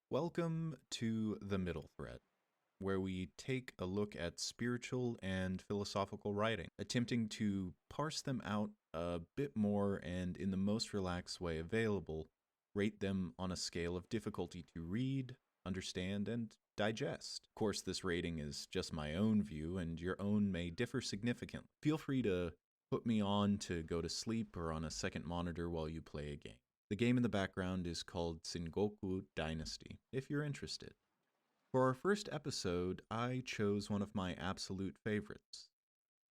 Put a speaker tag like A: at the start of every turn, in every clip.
A: Welcome to The Middle Thread, where we take a look at spiritual and philosophical writing, attempting to parse them out a bit more and, in the most relaxed way available, rate them on a scale of difficulty to read, understand, and digest. Of course, this rating is just my own view, and your own may differ significantly. Feel free to put me on to go to sleep or on a second monitor while you play a game. The game in the background is called Shengoku Dynasty, if you're interested. For our first episode, I chose one of my absolute favorites,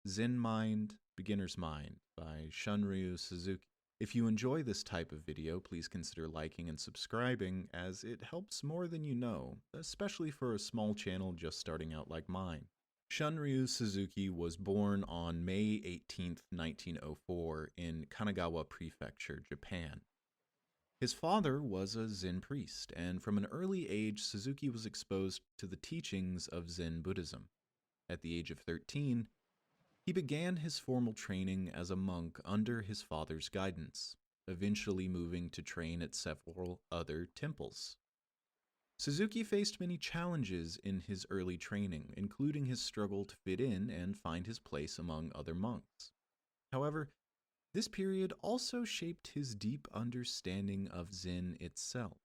A: Zen Mind, Beginner's Mind by Shunryu Suzuki. If you enjoy this type of video, please consider liking and subscribing, as it helps more than you know, especially for a small channel just starting out like mine. Shunryu Suzuki was born on May 18, 1904 in Kanagawa Prefecture, Japan. His father was a Zen priest, and from an early age, Suzuki was exposed to the teachings of Zen Buddhism. At the age of 13, he began his formal training as a monk under his father's guidance, eventually moving to train at several other temples. Suzuki faced many challenges in his early training, including his struggle to fit in and find his place among other monks. However, this period also shaped his deep understanding of Zen itself.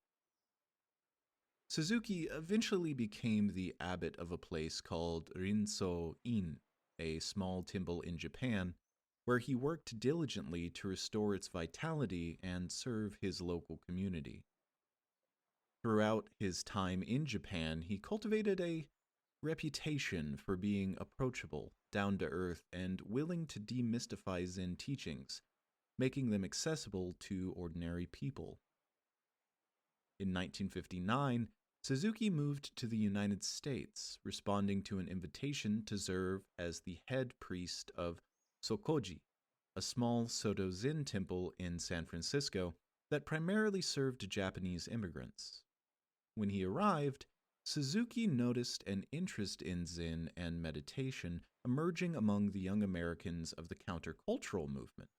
A: Suzuki eventually became the abbot of a place called Rinso-in, a small temple in Japan, where he worked diligently to restore its vitality and serve his local community. Throughout his time in Japan, he cultivated a reputation for being approachable, down-to-earth, and willing to demystify Zen teachings, making them accessible to ordinary people. In 1959, Suzuki moved to the United States, responding to an invitation to serve as the head priest of Sokoji, a small Soto Zen temple in San Francisco that primarily served Japanese immigrants. When he arrived, Suzuki noticed an interest in Zen and meditation emerging among the young Americans of the countercultural movement.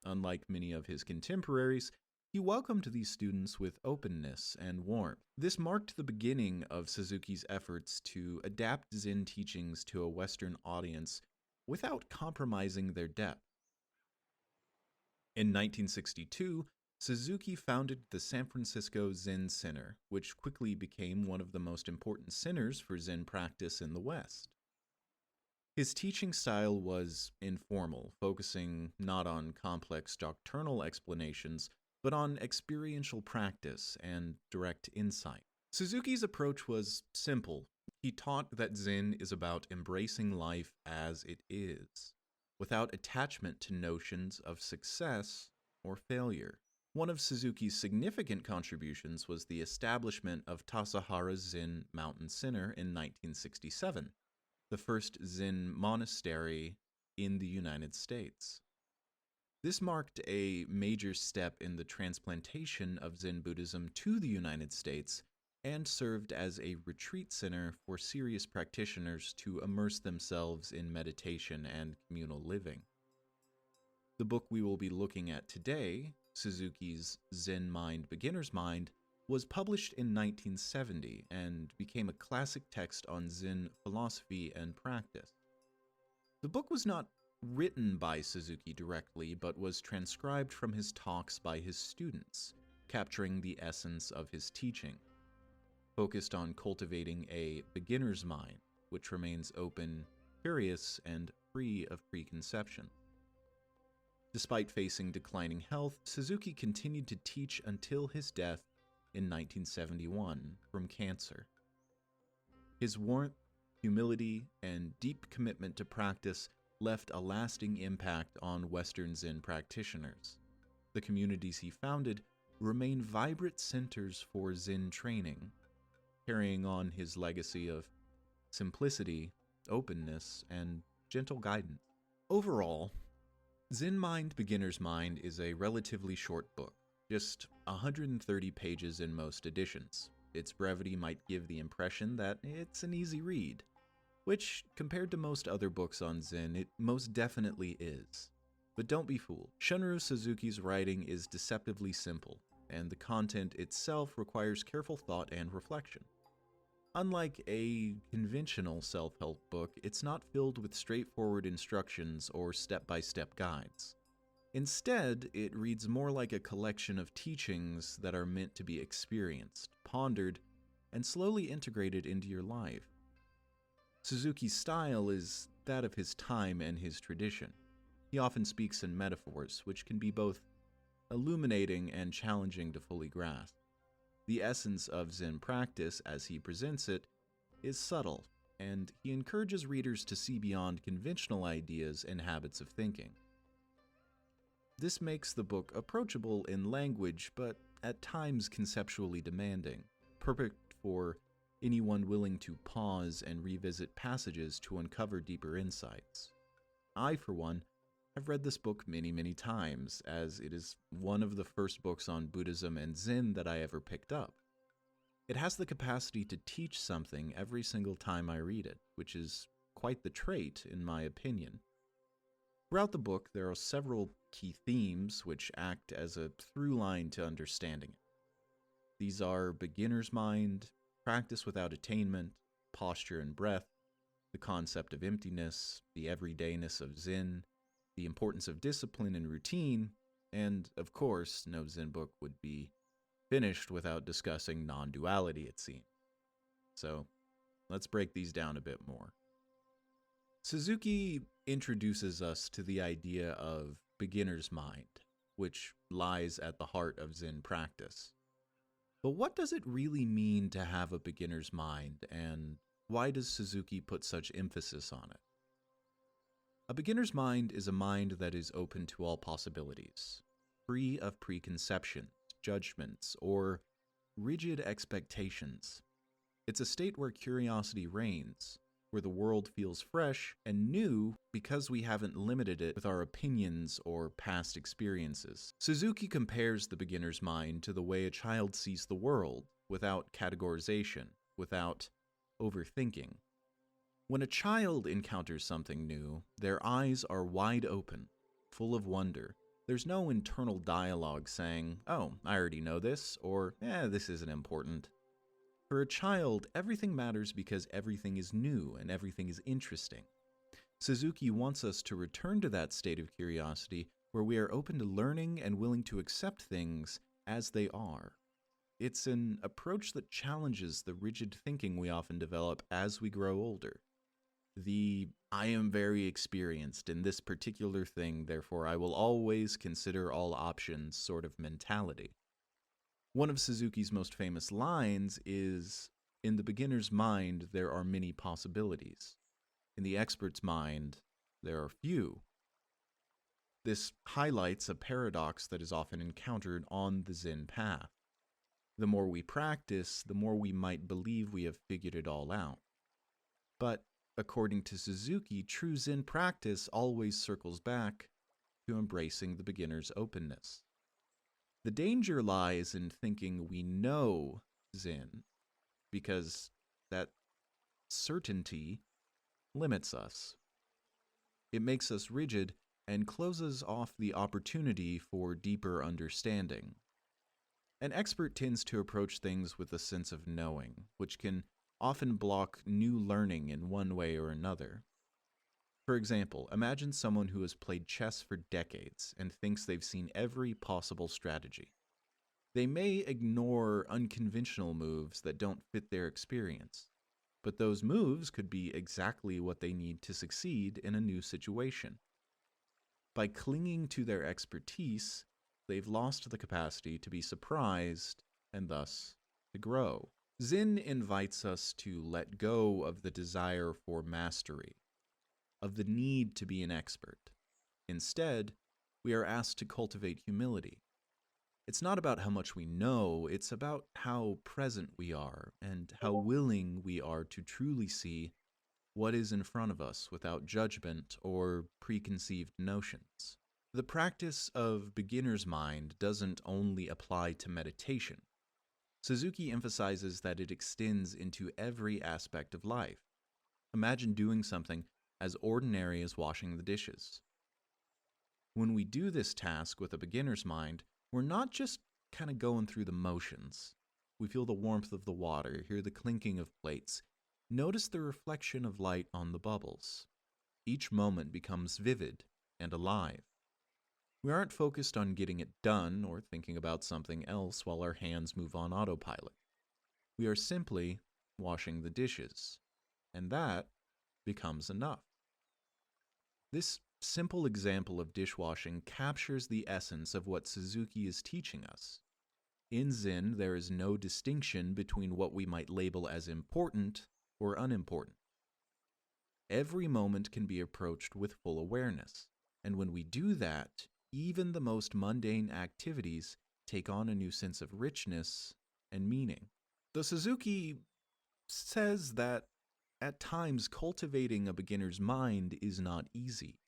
A: Unlike many of his contemporaries, he welcomed these students with openness and warmth. This marked the beginning of Suzuki's efforts to adapt Zen teachings to a Western audience without compromising their depth. In 1962, Suzuki founded the San Francisco Zen Center, which quickly became one of the most important centers for Zen practice in the West. His teaching style was informal, focusing not on complex doctrinal explanations, but on experiential practice and direct insight. Suzuki's approach was simple. He taught that Zen is about embracing life as it is, without attachment to notions of success or failure. One of Suzuki's significant contributions was the establishment of Tassajara Zen Mountain Center in 1967, the first Zen monastery in the United States. This marked a major step in the transplantation of Zen Buddhism to the United States and served as a retreat center for serious practitioners to immerse themselves in meditation and communal living. The book we will be looking at today, Suzuki's Zen Mind, Beginner's Mind, was published in 1970 and became a classic text on Zen philosophy and practice. The book was not written by Suzuki directly, but was transcribed from his talks by his students, capturing the essence of his teaching, focused on cultivating a beginner's mind, which remains open, curious, and free of preconception. Despite facing declining health, Suzuki continued to teach until his death in 1971 from cancer. His warmth, humility, and deep commitment to practice left a lasting impact on Western Zen practitioners. The communities he founded remain vibrant centers for Zen training, carrying on his legacy of simplicity, openness, and gentle guidance. Overall, Zen Mind, Beginner's Mind is a relatively short book, just 130 pages in most editions. Its brevity might give the impression that it's an easy read, which, compared to most other books on Zen, it most definitely is. But don't be fooled. Shunryu Suzuki's writing is deceptively simple. and the content itself requires careful thought and reflection. Unlike a conventional self-help book, it's not filled with straightforward instructions or step-by-step guides. Instead, it reads more like a collection of teachings that are meant to be experienced, pondered, and slowly integrated into your life. Suzuki's style is that of his time and his tradition. He often speaks in metaphors, which can be both illuminating and challenging to fully grasp. The essence of Zen practice, as he presents it, is subtle, and he encourages readers to see beyond conventional ideas and habits of thinking. This makes the book approachable in language, but at times conceptually demanding, perfect for anyone willing to pause and revisit passages to uncover deeper insights. I, for one, have read this book many, many times, as it is one of the first books on Buddhism and Zen that I ever picked up. It has the capacity to teach something every single time I read it, which is quite the trait, in my opinion. Throughout the book, there are several key themes which act as a through line to understanding it. These are beginner's mind, practice without attainment, posture and breath, the concept of emptiness, the everydayness of Zen, the importance of discipline and routine, and, of course, no Zen book would be finished without discussing non-duality, it seems. So, let's break these down a bit more. Suzuki introduces us to the idea of beginner's mind, which lies at the heart of Zen practice. But what does it really mean to have a beginner's mind, and why does Suzuki put such emphasis on it? A beginner's mind is a mind that is open to all possibilities, free of preconceptions, judgments, or rigid expectations. It's a state where curiosity reigns, where the world feels fresh and new because we haven't limited it with our opinions or past experiences. Suzuki compares the beginner's mind to the way a child sees the world, without categorization, without overthinking. When a child encounters something new, their eyes are wide open, full of wonder. There's no internal dialogue saying, "Oh, I already know this," or "this isn't important." For a child, everything matters because everything is new and everything is interesting. Suzuki wants us to return to that state of curiosity where we are open to learning and willing to accept things as they are. It's an approach that challenges the rigid thinking we often develop as we grow older. I am very experienced in this particular thing, therefore I will always consider all options sort of mentality. One of Suzuki's most famous lines is, "In the beginner's mind, there are many possibilities. In the expert's mind, there are few." This highlights a paradox that is often encountered on the Zen path. The more we practice, the more we might believe we have figured it all out. But according to Suzuki, true Zen practice always circles back to embracing the beginner's openness. The danger lies in thinking we know Zen, because that certainty limits us. It makes us rigid and closes off the opportunity for deeper understanding. An expert tends to approach things with a sense of knowing, which can often block new learning in one way or another. For example, imagine someone who has played chess for decades and thinks they've seen every possible strategy. They may ignore unconventional moves that don't fit their experience, but those moves could be exactly what they need to succeed in a new situation. By clinging to their expertise, they've lost the capacity to be surprised and thus to grow. Zen invites us to let go of the desire for mastery, of the need to be an expert. Instead, we are asked to cultivate humility. It's not about how much we know, it's about how present we are and how willing we are to truly see what is in front of us without judgment or preconceived notions. The practice of beginner's mind doesn't only apply to meditation. Suzuki emphasizes that it extends into every aspect of life. Imagine doing something as ordinary as washing the dishes. When we do this task with a beginner's mind, we're not just kind of going through the motions. We feel the warmth of the water, hear the clinking of plates, notice the reflection of light on the bubbles. Each moment becomes vivid and alive. We aren't focused on getting it done or thinking about something else while our hands move on autopilot. We are simply washing the dishes, and that becomes enough. This simple example of dishwashing captures the essence of what Suzuki is teaching us. In Zen, there is no distinction between what we might label as important or unimportant. Every moment can be approached with full awareness, and when we do that, even the most mundane activities take on a new sense of richness and meaning. The Suzuki says that at times cultivating a beginner's mind is not easy.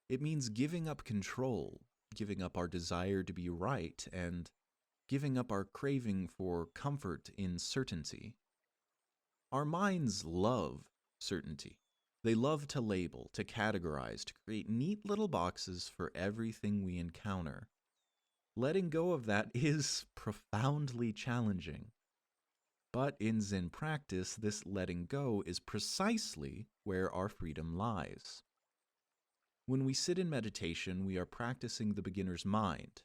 A: It means giving up control, giving up our desire to be right, and giving up our craving for comfort in certainty. Our minds love certainty. They love to label, to categorize, to create neat little boxes for everything we encounter. Letting go of that is profoundly challenging. But in Zen practice, this letting go is precisely where our freedom lies. When we sit in meditation, we are practicing the beginner's mind.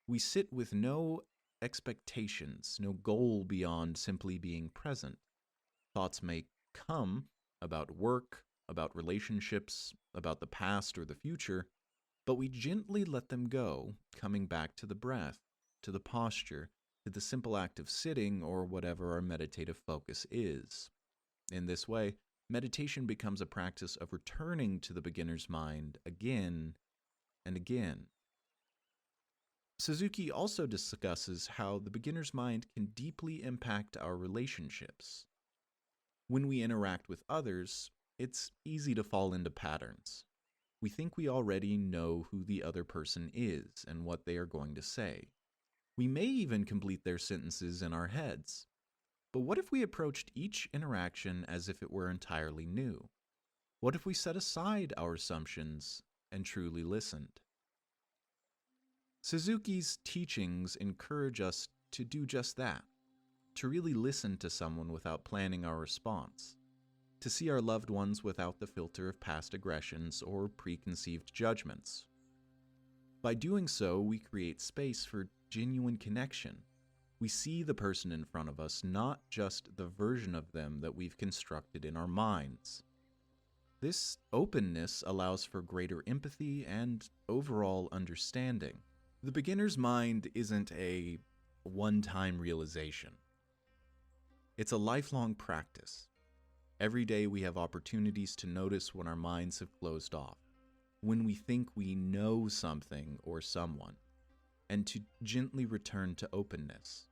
A: We sit with no expectations, no goal beyond simply being present. Thoughts may come about work, about relationships, about the past or the future, but we gently let them go, coming back to the breath, to the posture, to the simple act of sitting or whatever our meditative focus is. In this way, meditation becomes a practice of returning to the beginner's mind again and again. Suzuki also discusses how the beginner's mind can deeply impact our relationships. When we interact with others, it's easy to fall into patterns. We think we already know who the other person is and what they are going to say. We may even complete their sentences in our heads. But what if we approached each interaction as if it were entirely new? What if we set aside our assumptions and truly listened? Suzuki's teachings encourage us to do just that, to really listen to someone without planning our response, to see our loved ones without the filter of past aggressions or preconceived judgments. By doing so, we create space for genuine connection. We see the person in front of us, not just the version of them that we've constructed in our minds. This openness allows for greater empathy and overall understanding. The beginner's mind isn't a one-time realization. It's a lifelong practice. Every day we have opportunities to notice when our minds have closed off, when we think we know something or someone, and to gently return to openness.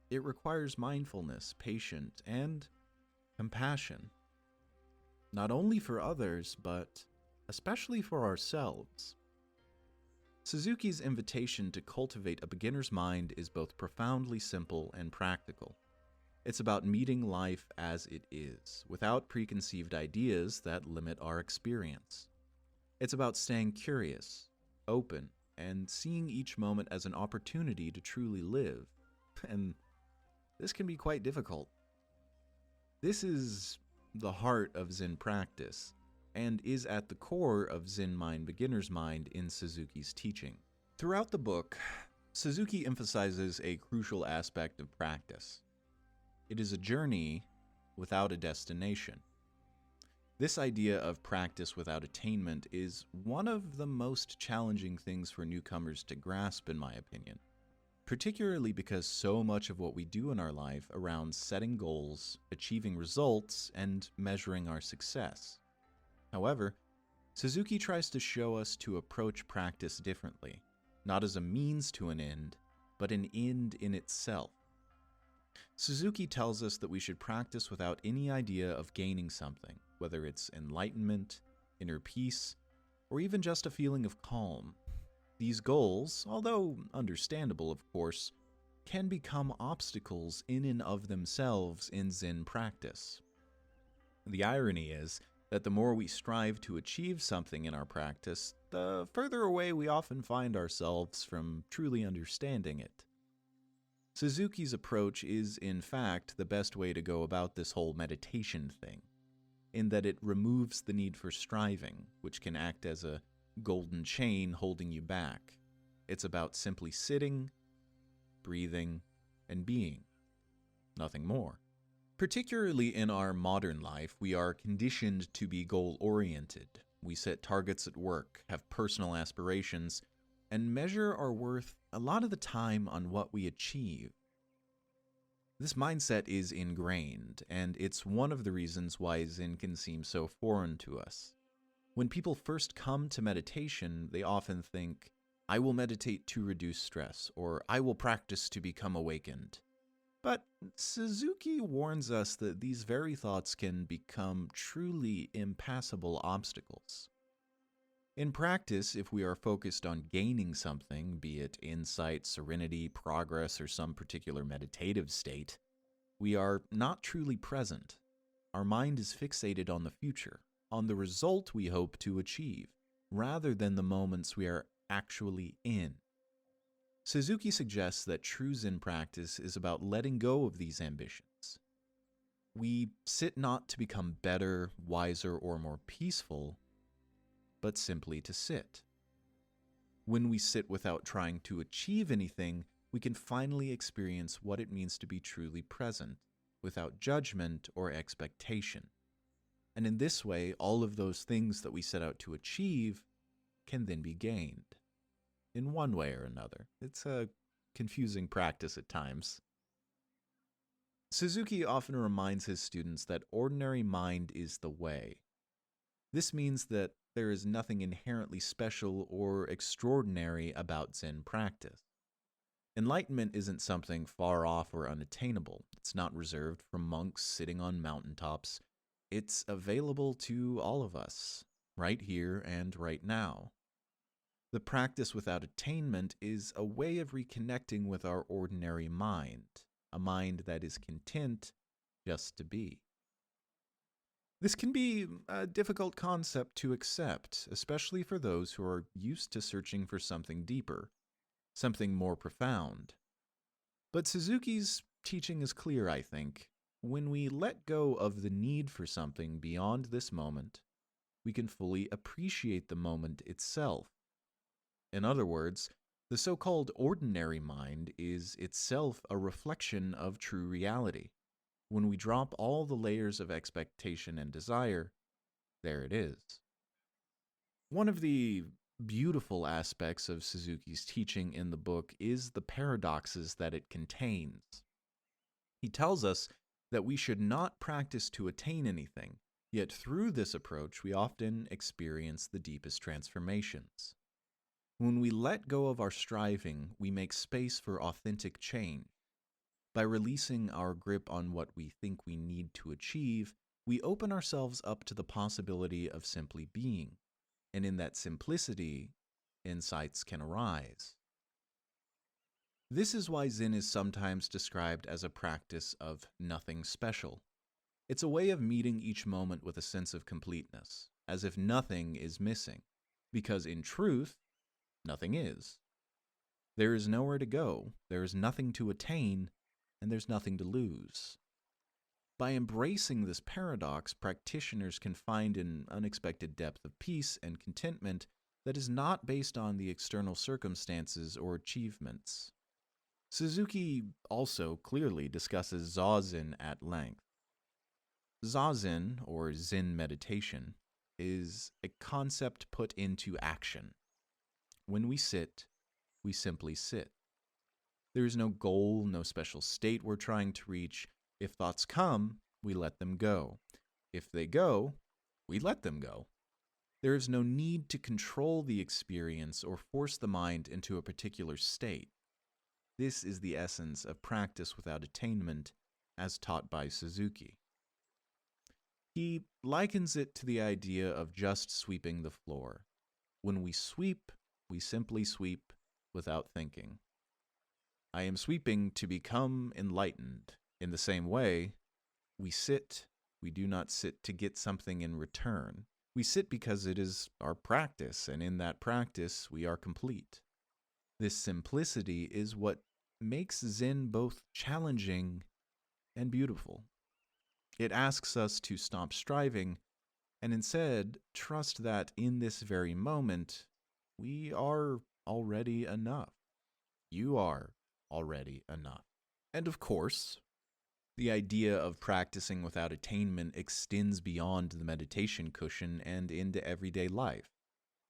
A: It requires mindfulness, patience, and compassion, not only for others, but especially for ourselves. Suzuki's invitation to cultivate a beginner's mind is both profoundly simple and practical. It's about meeting life as it is, without preconceived ideas that limit our experience. It's about staying curious, open, and seeing each moment as an opportunity to truly live. And this can be quite difficult. This is the heart of Zen practice, and is at the core of Zen Mind Beginner's Mind in Suzuki's teaching. Throughout the book, Suzuki emphasizes a crucial aspect of practice. It is a journey without a destination. This idea of practice without attainment is one of the most challenging things for newcomers to grasp, in my opinion, particularly because so much of what we do in our life around setting goals, achieving results, and measuring our success. However, Suzuki tries to show us to approach practice differently, not as a means to an end, but an end in itself. Suzuki tells us that we should practice without any idea of gaining something, whether it's enlightenment, inner peace, or even just a feeling of calm. These goals, although understandable of course, can become obstacles in and of themselves in Zen practice. The irony is that the more we strive to achieve something in our practice, the further away we often find ourselves from truly understanding it. Suzuki's approach is, in fact, the best way to go about this whole meditation thing, in that it removes the need for striving, which can act as a golden chain holding you back. It's about simply sitting, breathing, and being. Nothing more. Particularly in our modern life, we are conditioned to be goal-oriented. We set targets at work, have personal aspirations, and measure our worth a lot of the time on what we achieve. This mindset is ingrained, and it's one of the reasons why Zen can seem so foreign to us. When people first come to meditation, they often think, I will meditate to reduce stress, or I will practice to become awakened. But Suzuki warns us that these very thoughts can become truly impassable obstacles. In practice, if we are focused on gaining something, be it insight, serenity, progress, or some particular meditative state, we are not truly present. Our mind is fixated on the future, on the result we hope to achieve, rather than the moments we are actually in. Suzuki suggests that true Zen practice is about letting go of these ambitions. We sit not to become better, wiser, or more peaceful, but simply to sit. When we sit without trying to achieve anything, we can finally experience what it means to be truly present, without judgment or expectation. And in this way, all of those things that we set out to achieve can then be gained, in one way or another. It's a confusing practice at times. Suzuki often reminds his students that ordinary mind is the way. This means that there is nothing inherently special or extraordinary about Zen practice. Enlightenment isn't something far off or unattainable. It's not reserved for monks sitting on mountaintops. It's available to all of us, right here and right now. The practice without attainment is a way of reconnecting with our ordinary mind, a mind that is content just to be. This can be a difficult concept to accept, especially for those who are used to searching for something deeper, something more profound. But Suzuki's teaching is clear, I think. When we let go of the need for something beyond this moment, we can fully appreciate the moment itself. In other words, the so-called ordinary mind is itself a reflection of true reality. When we drop all the layers of expectation and desire, there it is. One of the beautiful aspects of Suzuki's teaching in the book is the paradoxes that it contains. He tells us that we should not practice to attain anything, yet through this approach we often experience the deepest transformations. When we let go of our striving, we make space for authentic change. By releasing our grip on what we think we need to achieve, we open ourselves up to the possibility of simply being. And in that simplicity, insights can arise. This is why Zen is sometimes described as a practice of nothing special. It's a way of meeting each moment with a sense of completeness, as if nothing is missing, because in truth, nothing is. There is nowhere to go, there is nothing to attain, and there's nothing to lose. By embracing this paradox, practitioners can find an unexpected depth of peace and contentment that is not based on the external circumstances or achievements. Suzuki also clearly discusses Zazen at length. Zazen, or Zen meditation, is a concept put into action. When we sit, we simply sit. There is no goal, no special state we're trying to reach. If thoughts come, we let them go. If they go, we let them go. There is no need to control the experience or force the mind into a particular state. This is the essence of practice without attainment, as taught by Suzuki. He likens it to the idea of just sweeping the floor. When we sweep, we simply sweep without thinking. I am sweeping to become enlightened. In the same way, we sit, we do not sit to get something in return. We sit because it is our practice, and in that practice we are complete. This simplicity is what makes Zen both challenging and beautiful. It asks us to stop striving and instead trust that in this very moment, we are already enough. You are already enough. And of course, the idea of practicing without attainment extends beyond the meditation cushion and into everyday life.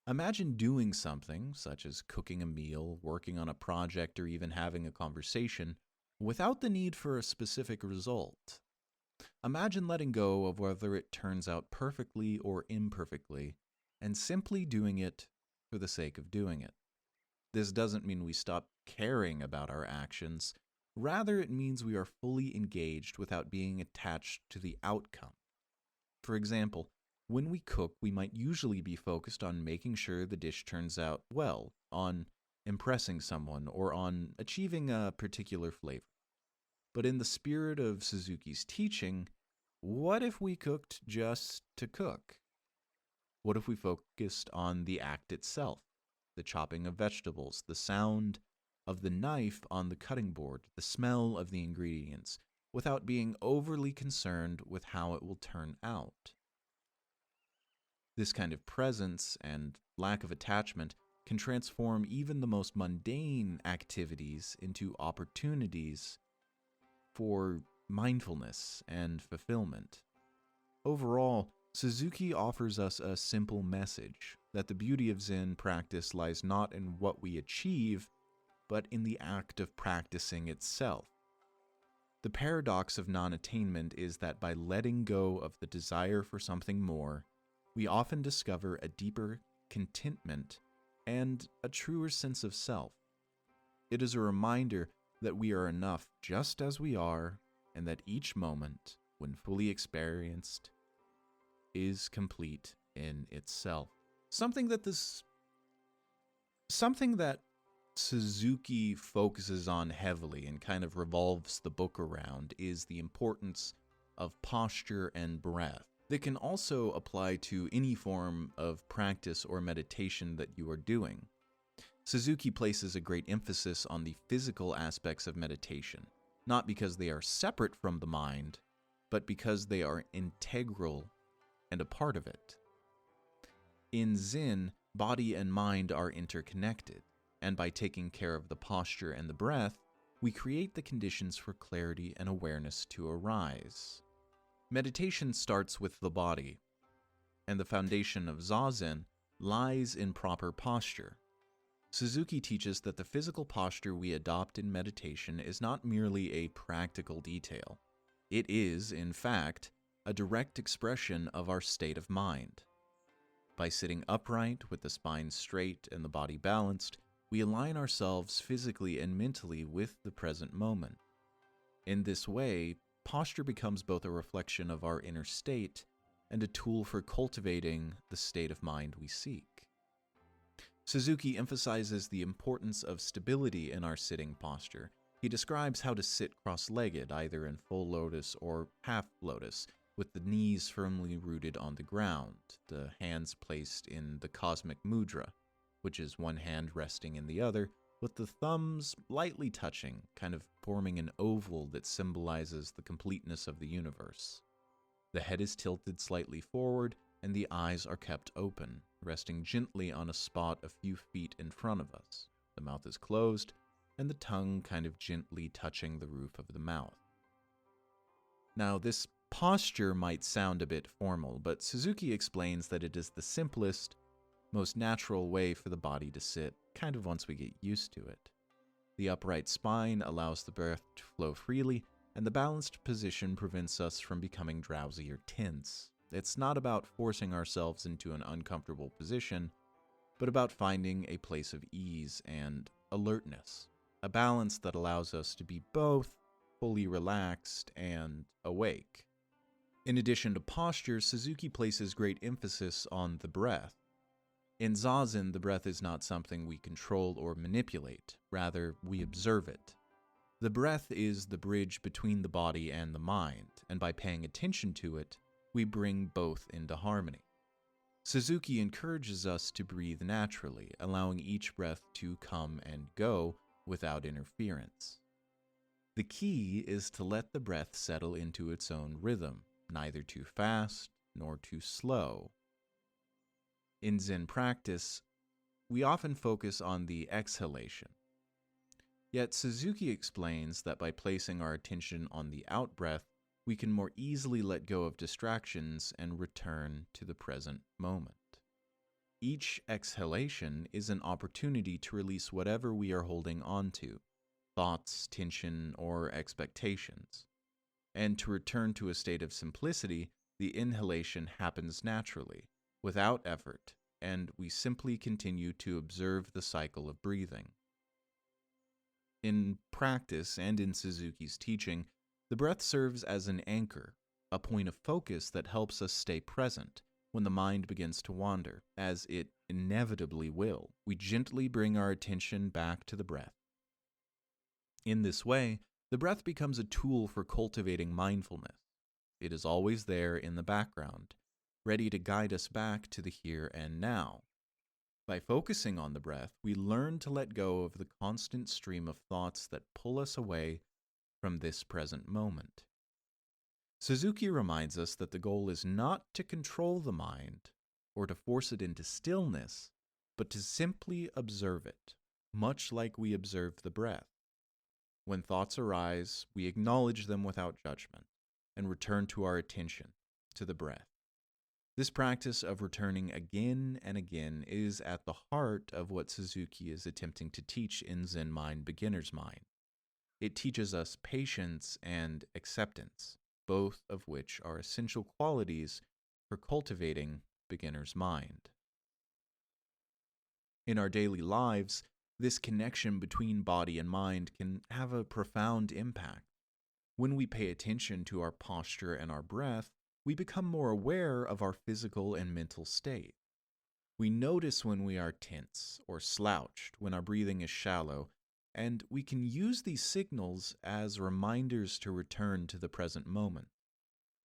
A: Imagine doing something, such as cooking a meal, working on a project, or even having a conversation, without the need for a specific result. Imagine letting go of whether it turns out perfectly or imperfectly, and simply doing it for the sake of doing it. This doesn't mean we stop caring about our actions. Rather, it means we are fully engaged without being attached to the outcome. For example, when we cook, we might usually be focused on making sure the dish turns out well, on impressing someone, or on achieving a particular flavor. But in the spirit of Suzuki's teaching, what if we cooked just to cook? What if we focused on the act itself, the chopping of vegetables, the sound of the knife on the cutting board, the smell of the ingredients, without being overly concerned with how it will turn out? This kind of presence and lack of attachment can transform even the most mundane activities into opportunities for mindfulness and fulfillment. Overall, Suzuki offers us a simple message that the beauty of Zen practice lies not in what we achieve, but in the act of practicing itself. The paradox of non-attainment is that by letting go of the desire for something more, we often discover a deeper contentment and a truer sense of self. It is a reminder that we are enough just as we are, and that each moment, when fully experienced, is complete in itself. Something that Suzuki focuses on heavily and kind of revolves the book around is the importance of posture and breath. That can also apply to any form of practice or meditation that you are doing. Suzuki places a great emphasis on the physical aspects of meditation, not because they are separate from the mind, but because they are integral and a part of it. In Zen, body and mind are interconnected, and by taking care of the posture and the breath, we create the conditions for clarity and awareness to arise. Meditation starts with the body, and the foundation of Zazen lies in proper posture. Suzuki teaches that the physical posture we adopt in meditation is not merely a practical detail. It is, in fact, a direct expression of our state of mind. By sitting upright with the spine straight and the body balanced, we align ourselves physically and mentally with the present moment. In this way, posture becomes both a reflection of our inner state and a tool for cultivating the state of mind we seek. Suzuki emphasizes the importance of stability in our sitting posture. He describes how to sit cross-legged, either in full lotus or half lotus, with the knees firmly rooted on the ground, the hands placed in the cosmic mudra, which is one hand resting in the other, with the thumbs lightly touching, kind of forming an oval that symbolizes the completeness of the universe. The head is tilted slightly forward, and the eyes are kept open, resting gently on a spot a few feet in front of us. The mouth is closed, and the tongue kind of gently touching the roof of the mouth. Now, this posture might sound a bit formal, but Suzuki explains that it is the simplest, most natural way for the body to sit, kind of once we get used to it. The upright spine allows the breath to flow freely, and the balanced position prevents us from becoming drowsy or tense. It's not about forcing ourselves into an uncomfortable position, but about finding a place of ease and alertness, a balance that allows us to be both fully relaxed and awake. In addition to posture, Suzuki places great emphasis on the breath. In Zazen, the breath is not something we control or manipulate, rather, we observe it. The breath is the bridge between the body and the mind, and by paying attention to it, we bring both into harmony. Suzuki encourages us to breathe naturally, allowing each breath to come and go, without interference. The key is to let the breath settle into its own rhythm, neither too fast nor too slow. In Zen practice, we often focus on the exhalation. Yet Suzuki explains that by placing our attention on the out-breath, we can more easily let go of distractions and return to the present moment. Each exhalation is an opportunity to release whatever we are holding on to, thoughts, tension, or expectations. And to return to a state of simplicity, the inhalation happens naturally, without effort, and we simply continue to observe the cycle of breathing. In practice and in Suzuki's teaching, the breath serves as an anchor, a point of focus that helps us stay present when the mind begins to wander, as it inevitably will. We gently bring our attention back to the breath. In this way, the breath becomes a tool for cultivating mindfulness. It is always there in the background, ready to guide us back to the here and now. By focusing on the breath, we learn to let go of the constant stream of thoughts that pull us away from this present moment. Suzuki reminds us that the goal is not to control the mind or to force it into stillness, but to simply observe it, much like we observe the breath. When thoughts arise, we acknowledge them without judgment and return to our attention, to the breath. This practice of returning again and again is at the heart of what Suzuki is attempting to teach in Zen Mind Beginner's Mind. It teaches us patience and acceptance, both of which are essential qualities for cultivating beginner's mind. In our daily lives, this connection between body and mind can have a profound impact. When we pay attention to our posture and our breath, we become more aware of our physical and mental state. We notice when we are tense or slouched, when our breathing is shallow, and we can use these signals as reminders to return to the present moment.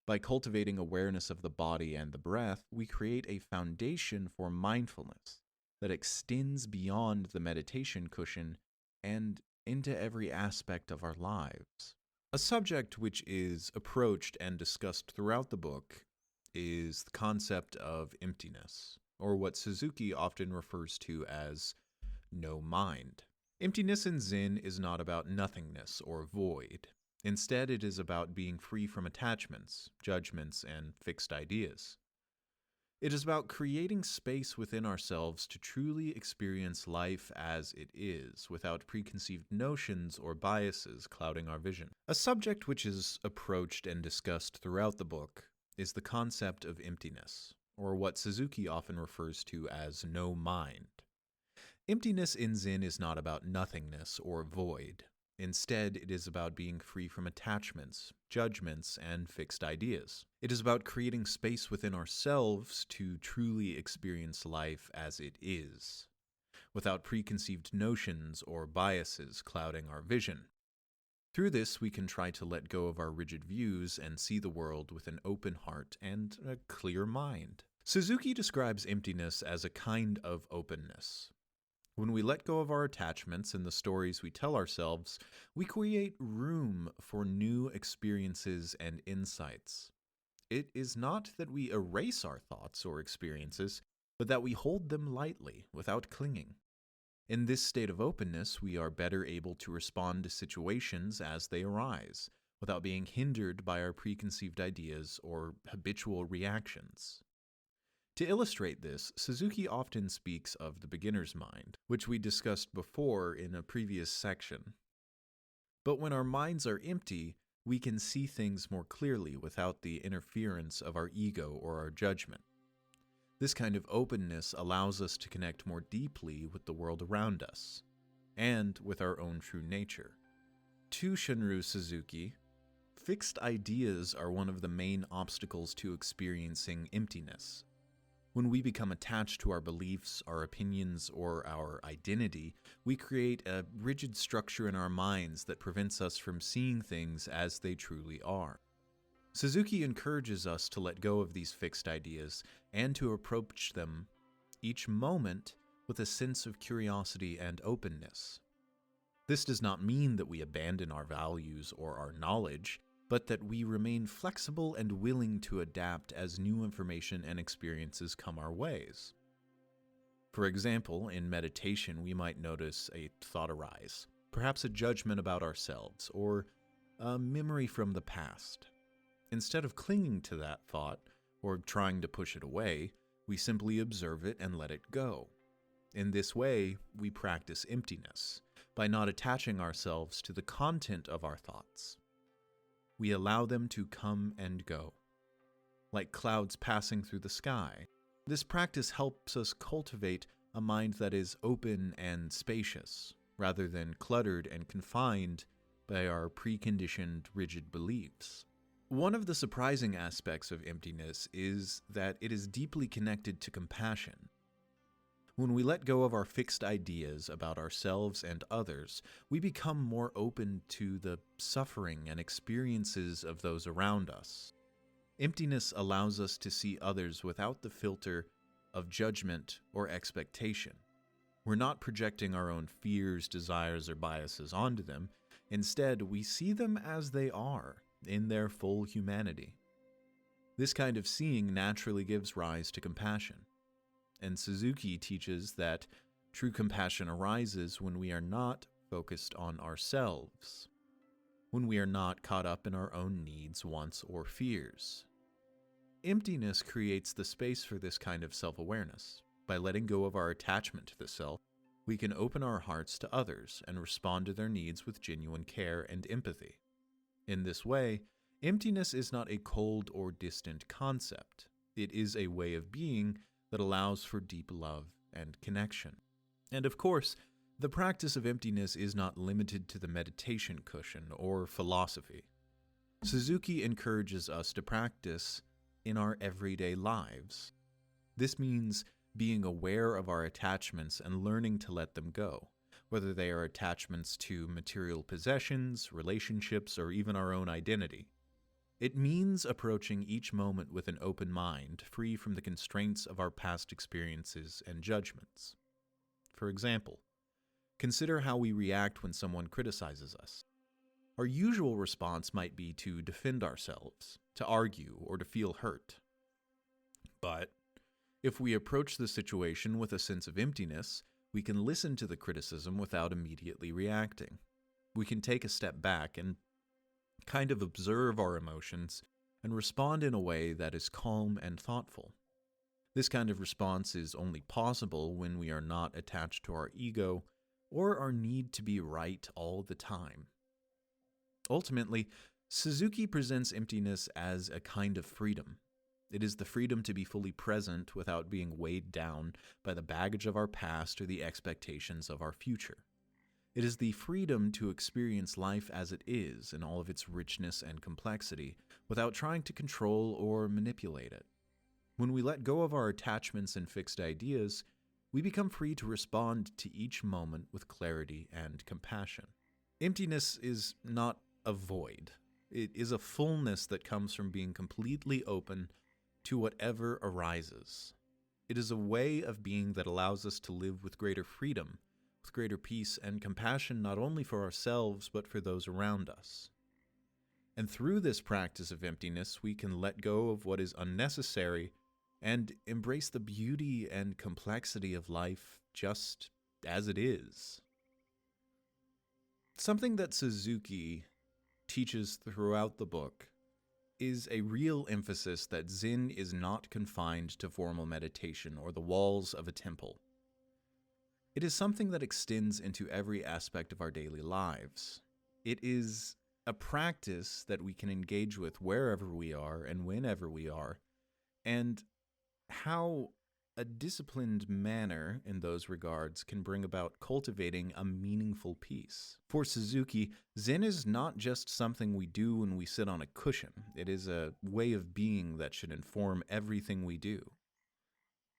A: By cultivating awareness of the body and the breath, we create a foundation for mindfulness that extends beyond the meditation cushion and into every aspect of our lives. A subject which is approached and discussed throughout the book is the concept of emptiness, or what Suzuki often refers to as no mind. Emptiness in Zen is not about nothingness or void. Instead, it is about being free from attachments, judgments, and fixed ideas. It is about creating space within ourselves to truly experience life as it is, without preconceived notions or biases clouding our vision. A subject which is approached and discussed throughout the book is the concept of emptiness, or what Suzuki often refers to as no mind. Emptiness in Zen is not about nothingness or void. Instead, it is about being free from attachments, judgments, and fixed ideas. It is about creating space within ourselves to truly experience life as it is, without preconceived notions or biases clouding our vision. Through this, we can try to let go of our rigid views and see the world with an open heart and a clear mind. Suzuki describes emptiness as a kind of openness. When we let go of our attachments and the stories we tell ourselves, we create room for new experiences and insights. It is not that we erase our thoughts or experiences, but that we hold them lightly, without clinging. In this state of openness, we are better able to respond to situations as they arise, without being hindered by our preconceived ideas or habitual reactions. To illustrate this, Suzuki often speaks of the beginner's mind, which we discussed before in a previous section. But when our minds are empty, we can see things more clearly without the interference of our ego or our judgment. This kind of openness allows us to connect more deeply with the world around us, and with our own true nature. To Shunryu Suzuki, fixed ideas are one of the main obstacles to experiencing emptiness. When we become attached to our beliefs, our opinions, or our identity, we create a rigid structure in our minds that prevents us from seeing things as they truly are. Suzuki encourages us to let go of these fixed ideas and to approach them each moment with a sense of curiosity and openness. This does not mean that we abandon our values or our knowledge, but that we remain flexible and willing to adapt as new information and experiences come our ways. For example, in meditation, we might notice a thought arise, perhaps a judgment about ourselves, or a memory from the past. Instead of clinging to that thought or trying to push it away, we simply observe it and let it go. In this way, we practice emptiness by not attaching ourselves to the content of our thoughts. We allow them to come and go, like clouds passing through the sky. This practice helps us cultivate a mind that is open and spacious, rather than cluttered and confined by our preconditioned, rigid beliefs. One of the surprising aspects of emptiness is that it is deeply connected to compassion. When we let go of our fixed ideas about ourselves and others, we become more open to the suffering and experiences of those around us. Emptiness allows us to see others without the filter of judgment or expectation. We're not projecting our own fears, desires, or biases onto them. Instead, we see them as they are, in their full humanity. This kind of seeing naturally gives rise to compassion. And Suzuki teaches that true compassion arises when we are not focused on ourselves, when we are not caught up in our own needs, wants, or fears. Emptiness creates the space for this kind of self-awareness. By letting go of our attachment to the self, we can open our hearts to others and respond to their needs with genuine care and empathy. In this way, emptiness is not a cold or distant concept. It is a way of being that allows for deep love and connection. And of course, the practice of emptiness is not limited to the meditation cushion or philosophy. Suzuki encourages us to practice in our everyday lives. This means being aware of our attachments and learning to let them go, whether they are attachments to material possessions, relationships, or even our own identity. It means approaching each moment with an open mind, free from the constraints of our past experiences and judgments. For example, consider how we react when someone criticizes us. Our usual response might be to defend ourselves, to argue, or to feel hurt. But if we approach the situation with a sense of emptiness, we can listen to the criticism without immediately reacting. We can take a step back and kind of observe our emotions and respond in a way that is calm and thoughtful. This kind of response is only possible when we are not attached to our ego or our need to be right all the time. Ultimately, Suzuki presents emptiness as a kind of freedom. It is the freedom to be fully present without being weighed down by the baggage of our past or the expectations of our future. It is the freedom to experience life as it is in all of its richness and complexity without trying to control or manipulate it. When we let go of our attachments and fixed ideas, we become free to respond to each moment with clarity and compassion. Emptiness is not a void. It is a fullness that comes from being completely open to whatever arises. It is a way of being that allows us to live with greater freedom, with greater peace and compassion not only for ourselves but for those around us. And through this practice of emptiness, we can let go of what is unnecessary and embrace the beauty and complexity of life just as it is. Something that Suzuki teaches throughout the book is a real emphasis that Zen is not confined to formal meditation or the walls of a temple. It is something that extends into every aspect of our daily lives. It is a practice that we can engage with wherever we are and whenever we are, and how a disciplined manner in those regards can bring about cultivating a meaningful peace. For Suzuki, Zen is not just something we do when we sit on a cushion. It is a way of being that should inform everything we do.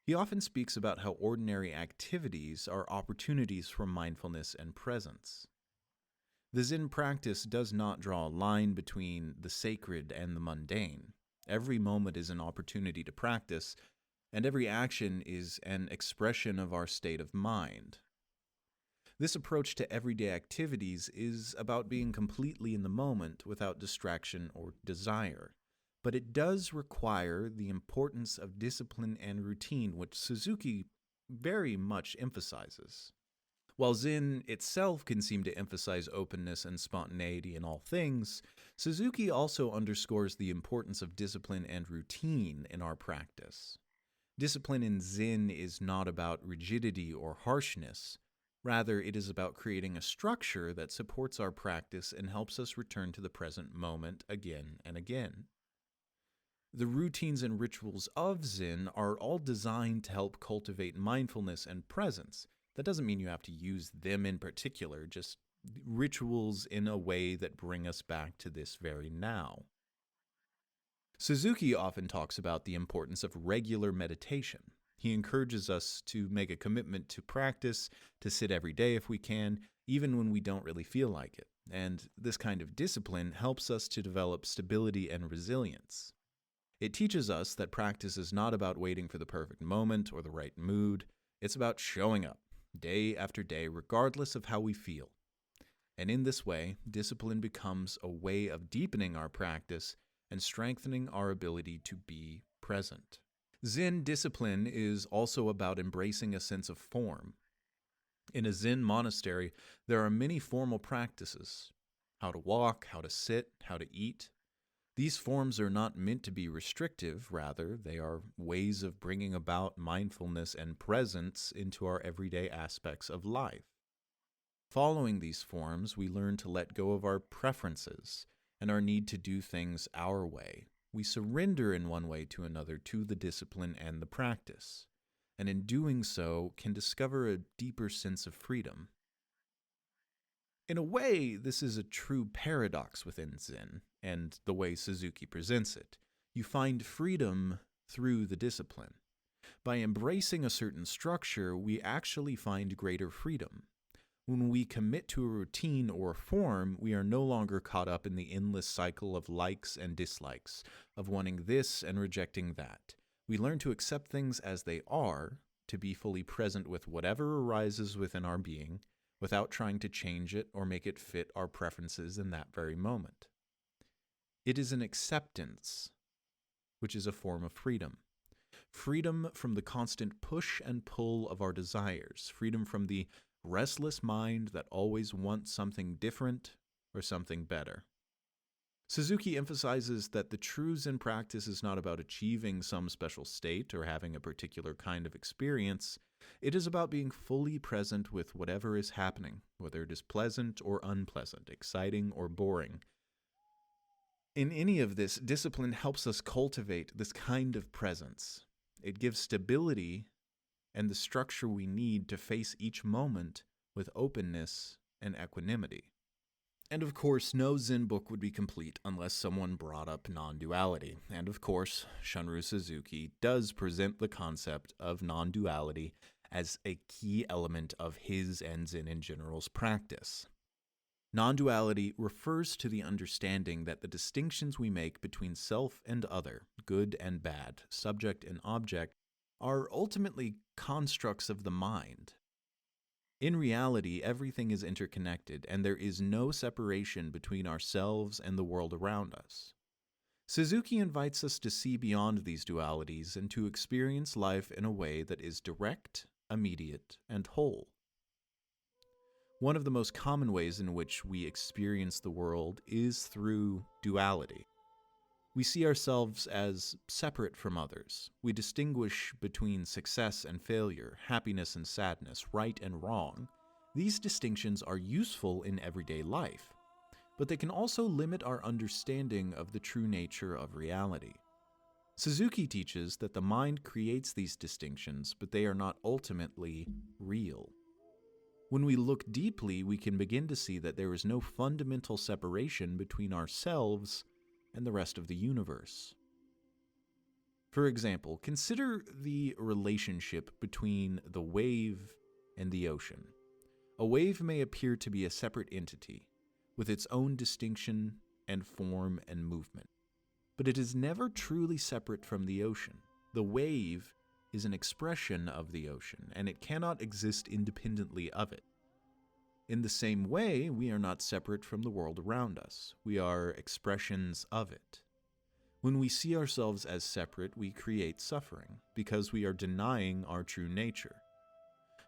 A: He often speaks about how ordinary activities are opportunities for mindfulness and presence. The Zen practice does not draw a line between the sacred and the mundane. Every moment is an opportunity to practice, and every action is an expression of our state of mind. This approach to everyday activities is about being completely in the moment without distraction or desire. But it does require the importance of discipline and routine, which Suzuki very much emphasizes. While Zen itself can seem to emphasize openness and spontaneity in all things, Suzuki also underscores the importance of discipline and routine in our practice. Discipline in Zen is not about rigidity or harshness. Rather, it is about creating a structure that supports our practice and helps us return to the present moment again and again. The routines and rituals of Zen are all designed to help cultivate mindfulness and presence. That doesn't mean you have to use them in particular, just rituals in a way that bring us back to this very now. Suzuki often talks about the importance of regular meditation. He encourages us to make a commitment to practice, to sit every day if we can, even when we don't really feel like it. And this kind of discipline helps us to develop stability and resilience. It teaches us that practice is not about waiting for the perfect moment or the right mood. It's about showing up, day after day, regardless of how we feel. And in this way, discipline becomes a way of deepening our practice and strengthening our ability to be present. Zen discipline is also about embracing a sense of form. In a Zen monastery, there are many formal practices: how to walk, how to sit, how to eat. These forms are not meant to be restrictive, rather, they are ways of bringing about mindfulness and presence into our everyday aspects of life. Following these forms, we learn to let go of our preferences and our need to do things our way. We surrender in one way to another to the discipline and the practice, and in doing so can discover a deeper sense of freedom. In a way, this is a true paradox within Zen and the way Suzuki presents it. You find freedom through the discipline. By embracing a certain structure, we actually find greater freedom. When we commit to a routine or a form, we are no longer caught up in the endless cycle of likes and dislikes, of wanting this and rejecting that. We learn to accept things as they are, to be fully present with whatever arises within our being, without trying to change it or make it fit our preferences in that very moment. It is an acceptance, which is a form of freedom. Freedom from the constant push and pull of our desires, freedom from the restless mind that always wants something different or something better. Suzuki emphasizes that the true Zen practice is not about achieving some special state or having a particular kind of experience. It is about being fully present with whatever is happening, whether it is pleasant or unpleasant, exciting or boring. In any of this, discipline helps us cultivate this kind of presence. It gives stability and the structure we need to face each moment with openness and equanimity. And of course, no Zen book would be complete unless someone brought up non-duality. And of course, Shunryu Suzuki does present the concept of non-duality as a key element of his and Zen in general's practice. Non-duality refers to the understanding that the distinctions we make between self and other, good and bad, subject and object, are ultimately constructs of the mind. In reality, everything is interconnected, and there is no separation between ourselves and the world around us. Suzuki invites us to see beyond these dualities and to experience life in a way that is direct, immediate, and whole. One of the most common ways in which we experience the world is through duality. We see ourselves as separate from others. We distinguish between success and failure, happiness and sadness, right and wrong. These distinctions are useful in everyday life, but they can also limit our understanding of the true nature of reality. Suzuki teaches that the mind creates these distinctions, but they are not ultimately real. When we look deeply, we can begin to see that there is no fundamental separation between ourselves and the rest of the universe. For example, consider the relationship between the wave and the ocean. A wave may appear to be a separate entity, with its own distinction and form and movement, but it is never truly separate from the ocean. The wave is an expression of the ocean, and it cannot exist independently of it. In the same way, we are not separate from the world around us. We are expressions of it. When we see ourselves as separate, we create suffering because we are denying our true nature.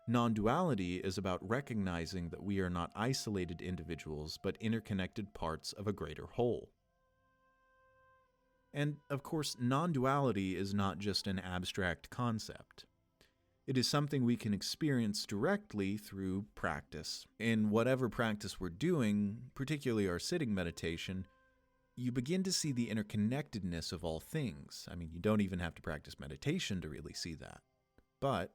A: Non-duality is about recognizing that we are not isolated individuals, but interconnected parts of a greater whole. And, of course, non-duality is not just an abstract concept. It is something we can experience directly through practice. In whatever practice we're doing, particularly our sitting meditation, you begin to see the interconnectedness of all things. I mean, you don't even have to practice meditation to really see that. But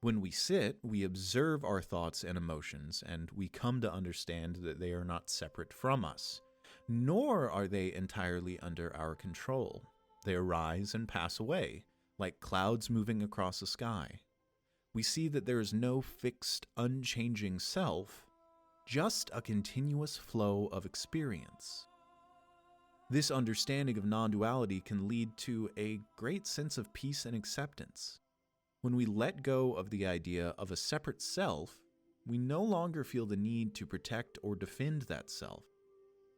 A: when we sit, we observe our thoughts and emotions, and we come to understand that they are not separate from us, nor are they entirely under our control. They arise and pass away, like clouds moving across the sky. We see that there is no fixed, unchanging self, just a continuous flow of experience. This understanding of non-duality can lead to a great sense of peace and acceptance. When we let go of the idea of a separate self, we no longer feel the need to protect or defend that self.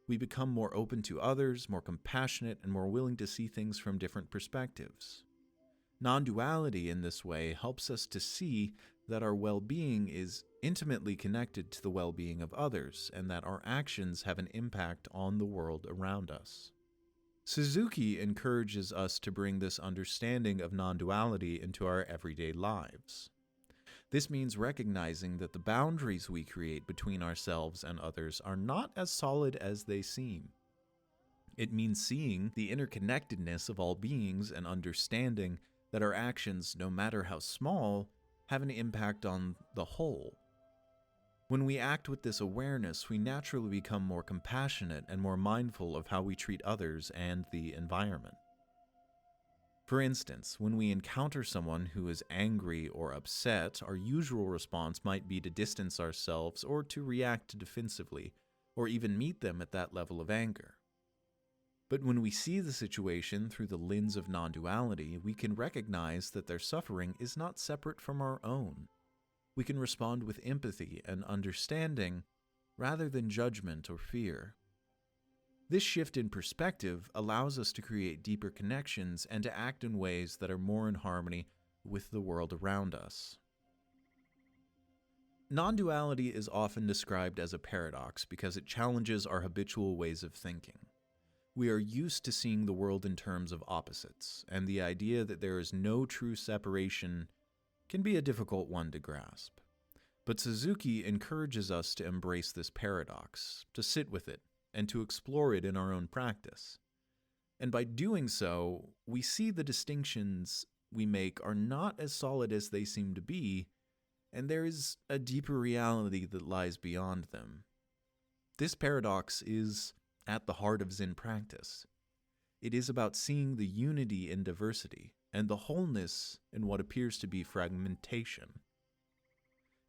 A: We become more open to others, more compassionate, and more willing to see things from different perspectives. Non-duality in this way helps us to see that our well-being is intimately connected to the well-being of others, and that our actions have an impact on the world around us. Suzuki encourages us to bring this understanding of non-duality into our everyday lives. This means recognizing that the boundaries we create between ourselves and others are not as solid as they seem. It means seeing the interconnectedness of all beings and understanding that our actions, no matter how small, have an impact on the whole. When we act with this awareness, we naturally become more compassionate and more mindful of how we treat others and the environment. For instance, when we encounter someone who is angry or upset, our usual response might be to distance ourselves or to react defensively, or even meet them at that level of anger. But when we see the situation through the lens of non-duality, we can recognize that their suffering is not separate from our own. We can respond with empathy and understanding rather than judgment or fear. This shift in perspective allows us to create deeper connections and to act in ways that are more in harmony with the world around us. Non-duality is often described as a paradox because it challenges our habitual ways of thinking. We are used to seeing the world in terms of opposites, and the idea that there is no true separation can be a difficult one to grasp. But Suzuki encourages us to embrace this paradox, to sit with it, and to explore it in our own practice. And by doing so, we see the distinctions we make are not as solid as they seem to be, and there is a deeper reality that lies beyond them. This paradox is at the heart of Zen practice. It is about seeing the unity in diversity and the wholeness in what appears to be fragmentation.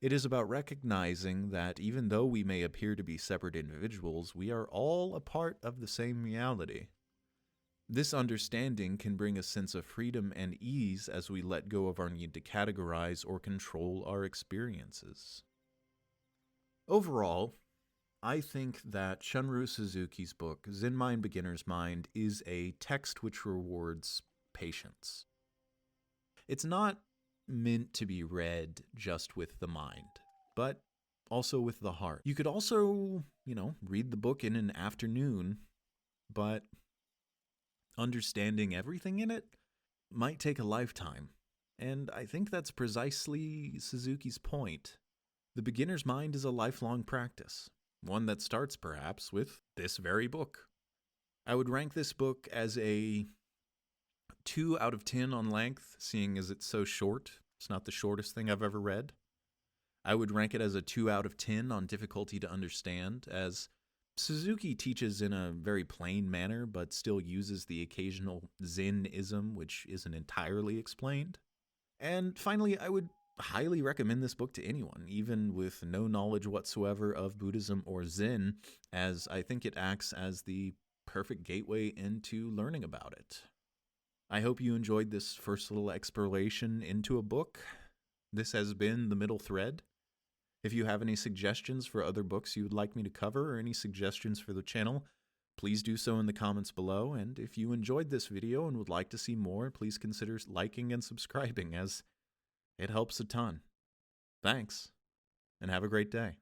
A: It is about recognizing that even though we may appear to be separate individuals, we are all a part of the same reality. This understanding can bring a sense of freedom and ease as we let go of our need to categorize or control our experiences. Overall, I think that Shunryu Suzuki's book, Zen Mind, Beginner's Mind, is a text which rewards patience. It's not meant to be read just with the mind, but also with the heart. You could also, read the book in an afternoon, but understanding everything in it might take a lifetime. And I think that's precisely Suzuki's point. The beginner's mind is a lifelong practice, one that starts perhaps with this very book. I would rank this book as a 2 out of 10 on length, seeing as it's so short. It's not the shortest thing I've ever read. I would rank it as a 2 out of 10 on difficulty to understand, as Suzuki teaches in a very plain manner, but still uses the occasional Zen-ism, which isn't entirely explained. And finally, I would highly recommend this book to anyone, even with no knowledge whatsoever of Buddhism or Zen, as I think it acts as the perfect gateway into learning about it. I hope you enjoyed this first little exploration into a book. This has been The Middle Thread. If you have any suggestions for other books you would like me to cover or any suggestions for the channel, please do so in the comments below. And if you enjoyed this video and would like to see more, please consider liking and subscribing, as it helps a ton. Thanks, and have a great day.